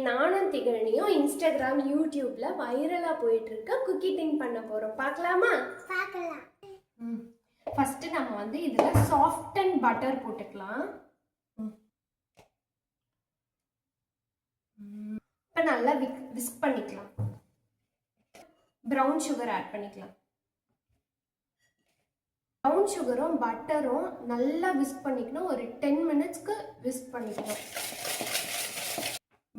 நானும் திகழனியும் இன்ஸ்டாகிராம் யூடியூப்ல வைரலா போயிட்டு இருக்க குக்கி டின் பண்ண போறோம். பார்க்கலாமா? பார்க்கலாம். ஃபர்ஸ்ட் நம்ம வந்து இதுல சாஃப்ட் அண்ட் பட்டர் போட்டுக்கலாம். இப்போ நல்லா விஸ்க் பண்ணிக்கலாம். ப்ரௌன் சுகர் ஆட் பண்ணிக்கலாம். ப்ரௌன் சுகரும் பட்டரும் நல்லா விஸ்க் பண்ணிக்கணும். ஒரு 10 மினிட்ஸ்க்கு விஸ்க் பண்ணிக்கணும்.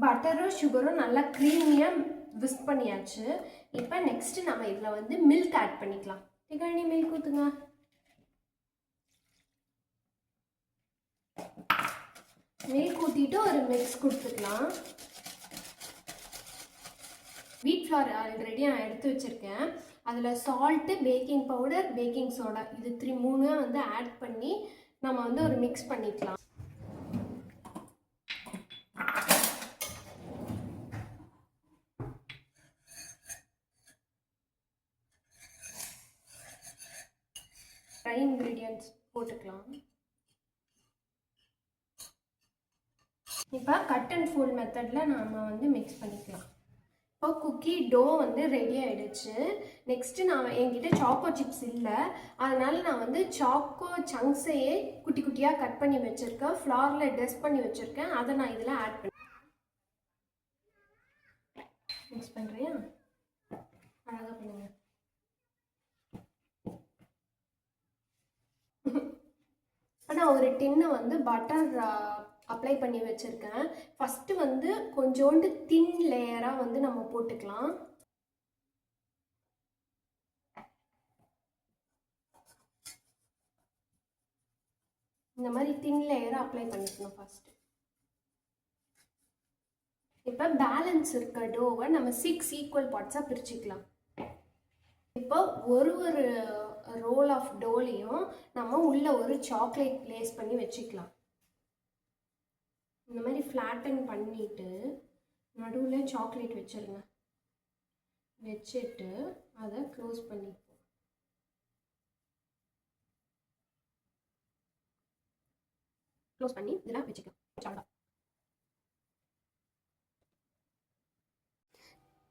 பட்டரும் சுகரும் நல்லா க்ரீமியாக விஸ்க் பண்ணியாச்சு. இப்போ நெக்ஸ்ட் நம்ம இதில் வந்து மில்க் ஆட் பண்ணிக்கலாம். திகழனி மில்க் ஊற்றுங்க. மில்க் ஊற்றிட்டு ஒரு மிக்ஸ் கொடுத்துக்கலாம். வீட் ஃப்ளார் ஆல்ரெடி நான் எடுத்து வச்சுருக்கேன். அதில் salt, baking powder, baking soda இது மூணு வந்து ஆட் பண்ணி நம்ம வந்து ஒரு மிக்ஸ் பண்ணிக்கலாம். ட்ரை இன்க்ரீடியன்ட்ஸ் போட்டுக்கலாம். இப்போ கட் அண்ட் ஃபோல்ட் மெத்தடில் நாம் வந்து மிக்ஸ் பண்ணிக்கலாம். இப்போ குக்கி டோ வந்து ரெடி ஆகிடுச்சு. நெக்ஸ்ட்டு நான் என்கிட்ட சாக்கோ சிப்ஸ் இல்லை, அதனால் நான் வந்து சாக்கோ சங்க்ஸையே குட்டி குட்டியாக கட் பண்ணி வச்சுருக்கேன். ஃப்ளாரில் டஸ்ட் பண்ணி வச்சுருக்கேன். அதை நான் இதில் ஆட் பண்ணி மிக்ஸ் பண்ணுறியா? அழகாக பண்ணுங்க. நான் ஒரு டின்னை வந்து பட்டர் அப்ளை பண்ணி வச்சுருக்கேன். ஃபஸ்ட்டு வந்து கொஞ்சோண்டு தின் லேயராக வந்து நம்ம போட்டுக்கலாம். இந்த மாதிரி தின் லேயராக அப்ளை பண்ணிக்கணும் ஃபஸ்ட்டு. இப்போ பேலன்ஸ் இருக்க டோவை நம்ம 6 ஈக்குவல் பார்ட்ஸாக பிரிச்சுக்கலாம். இப்போ ஒரு ரோல் ஆஃப் டோலையும் நம்ம உள்ள ஒரு சாக்லேட் லேஸ் பண்ணி வச்சுக்கலாம். இந்த மாதிரி ஃப்ளாட்டன் பண்ணிட்டு நடுவில் சாக்லேட் வச்சிருங்க. வச்சுட்டு அதை க்ளோஸ் பண்ணிப்போம். க்ளோஸ் பண்ணி இதெல்லாம் வச்சுக்கலாம்.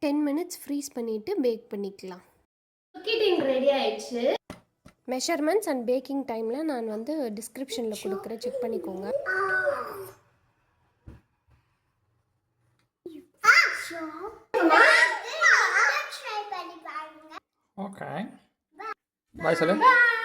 10 மினிட்ஸ் ஃப்ரீஸ் பண்ணிவிட்டு பேக் பண்ணிக்கலாம். குக்கி டின் ரெடி ஆயிடுச்சு. மெஷர்மெண்ட்ஸ் அண்ட் பேக்கிங் டைமில் நான் வந்து டிஸ்கிரிப்ஷனில் கொடுக்குறேன், செக் பண்ணிக்கோங்க. Okay. Bye, Salim. Bye.